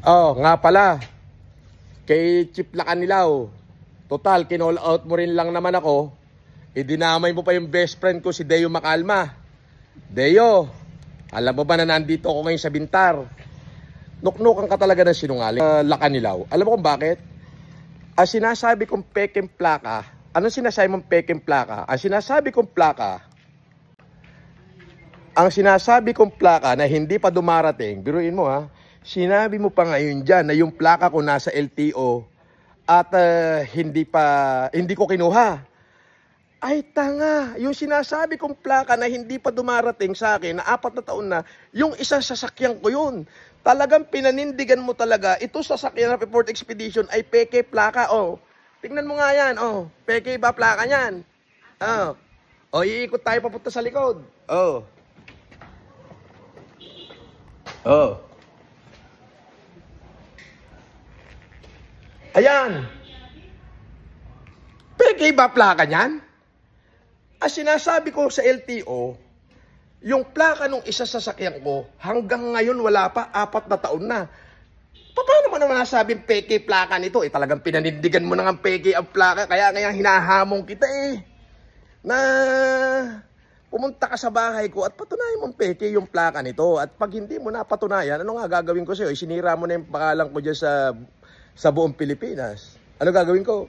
Oh, nga pala. Kay Chief Lacanilaw. Total, kinall out mo rin lang naman ako. Idinamay mo pa yung best friend ko, si Deo Macalma. Deo, alam mo ba na nandito ako ngayon sa Bintar? Nuknukan ka talaga ng sinungaling. Lacanilaw. Alam mo kung bakit? Sinasabi kong peking plaka. Anong sinasabi mong peking plaka? Ang sinasabi kong plaka na hindi pa dumarating, biruin mo ha, sinabi mo pa ngayon dyan na yung plaka ko nasa LTO at hindi ko kinuha. Ay tanga, yung sinasabi kong plaka na hindi pa dumarating sa akin na 4 na taon na, yung isang sasakyan ko yun. Talagang pinanindigan mo talaga, ito sasakyan ng Report Expedition ay peke plaka. Oh, tingnan mo nga yan. Oh, peke ba plaka yan? Oh, oh, iikot tayo papunta sa likod. Oh. Oh. Ayan. Peke ba plaka niyan? Sinasabi ko sa LTO, yung plaka nung isa sasakyan ko, hanggang ngayon wala pa, 4 na taon na. Paano mo naman nasabing peke plaka nito? Talagang pinanindigan mo na ng peke ang plaka, kaya hinahamong kita na pumunta ka sa bahay ko at patunayan mong peke yung plaka nito. At pag hindi mo na patunayan, ano nga gagawin ko sa'yo? Sinira mo na yung pangalan ko dyan sa buong Pilipinas. Ano gagawin ko?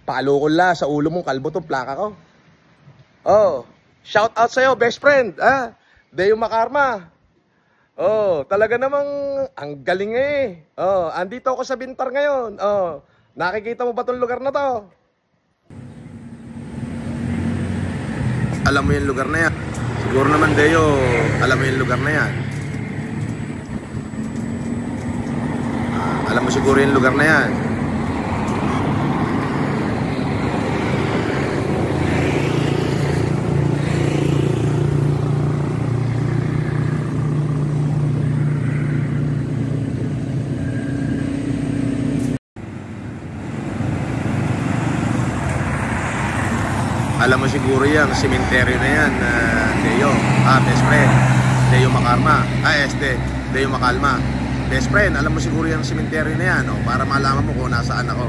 Palo ko la sa ulo mong kalbo tong plaka ko. Oh, shout out sa'yo, best friend. Deo Macalma. Oh, talaga namang ang galing Oh, andito ako sa Bintar ngayon. Oh, nakikita mo ba tong lugar na to? Alam mo yung lugar na yan. Siguro naman, Deo, alam mo yung lugar na yan. Alam mo siguro yung lugar na yan. Alam mo siguro yan, sementeryo na yan, Deo. Best friend, Deo Macalma. Deo Macalma. Best friend, alam mo siguro yung sementeryo na yan, para malaman mo kung nasaan ako.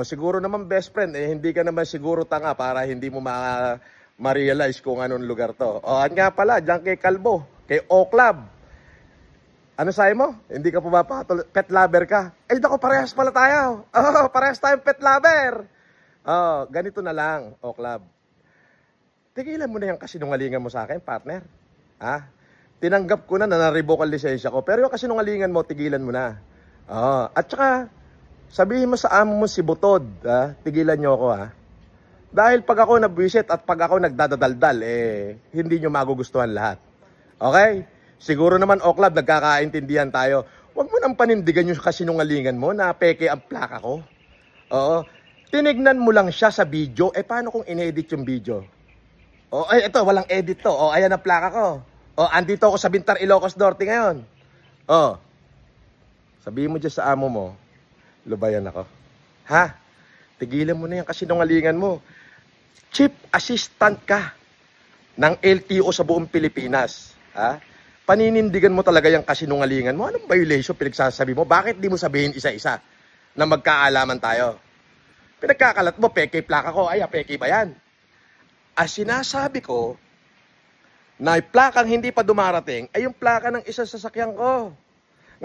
Siguro naman best friend, hindi ka naman siguro tanga para hindi mo ma-realize kung anong lugar to. At nga pala, dyan kay Kalbo, kay O-Club. Ano sabi mo? Hindi ka pumapatol, pet lover ka. Dako, parehas pala tayo. Parehas tayong pet lover. Ganito na lang, O-Club. Tigilan mo na yung kasinungalingan mo sa akin, partner. Tinanggap ko na na-revoke ang lisensya ko, pero yung kasinungalingan mo, tigilan mo na. At saka, sabihin mo sa amo mo si Butod, tigilan nyo ako Dahil pag ako nabwisit at pag ako nagdadaldal, hindi nyo magugustuhan lahat. Okay? Siguro naman, O-Club, nagkakaintindihan tayo. Huwag mo nang panindigan yung kasinungalingan mo na peke ang plaka ko. Tinignan mo lang siya sa video, paano kung in-edit yung video? Ito, walang edit to. Ayan ang plaka ko. Andito ako sa Bintar, Ilocos Norte ngayon. Sabihin mo dyan sa amo mo, lubayan ako. Tigilan mo na yung kasinungalingan mo. Chief assistant ka ng LTO sa buong Pilipinas. Paninindigan mo talaga yung kasinungalingan mo. Anong violation pinagsasabi mo? Bakit di mo sabihin isa-isa na magkaalaman tayo? Pinagkakalat mo, peke plaka ko. Peke ba yan? Sinasabi ko, na plakang hindi pa dumarating ay yung plaka ng isang sasakyan ko.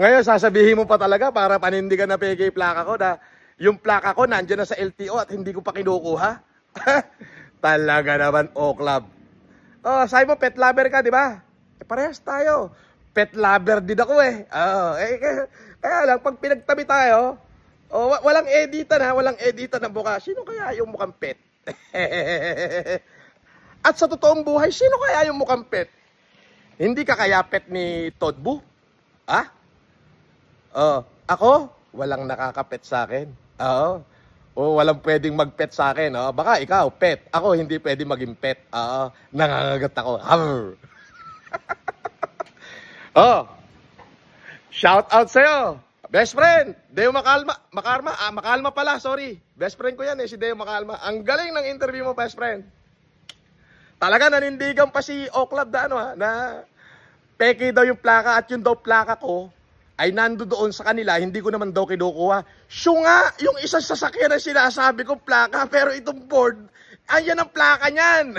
Ngayon, sasabihin mo pa talaga para panindigan na peke plaka ko na yung plaka ko nandiyan na sa LTO at hindi ko pa kinukuha. Talaga naman, O-Club. Oh, sabi mo, pet lover ka, di ba? Parehas tayo. Pet lover din ako eh. Kaya lang, pag pinagtabi tayo, walang editan ha, walang editan ng buka. Sino kaya yung mukhang pet? At sa totoong buhay, sino kaya yung mukhang pet? Hindi ka kaya pet ni Todbu? Ha? Ako, walang nakakapet sa akin. Walang pwedeng magpet sa akin. Baka ikaw, pet. Ako, hindi pwedeng maging pet. Nangangagat ako. Shout out sa'yo. Best friend, Deo Makalma pala, sorry. Best friend ko yan si Deo Makalma. Ang galing ng interview mo, best friend. Talaga nanindigan pa si O-Club na peke daw yung plaka at yung daw plaka ko ay nando doon sa kanila, hindi ko naman daw kinukuha. Siya nga, yung isang sasakyan na sinasabi ko plaka, pero itong Ford, ayan ang plaka niyan.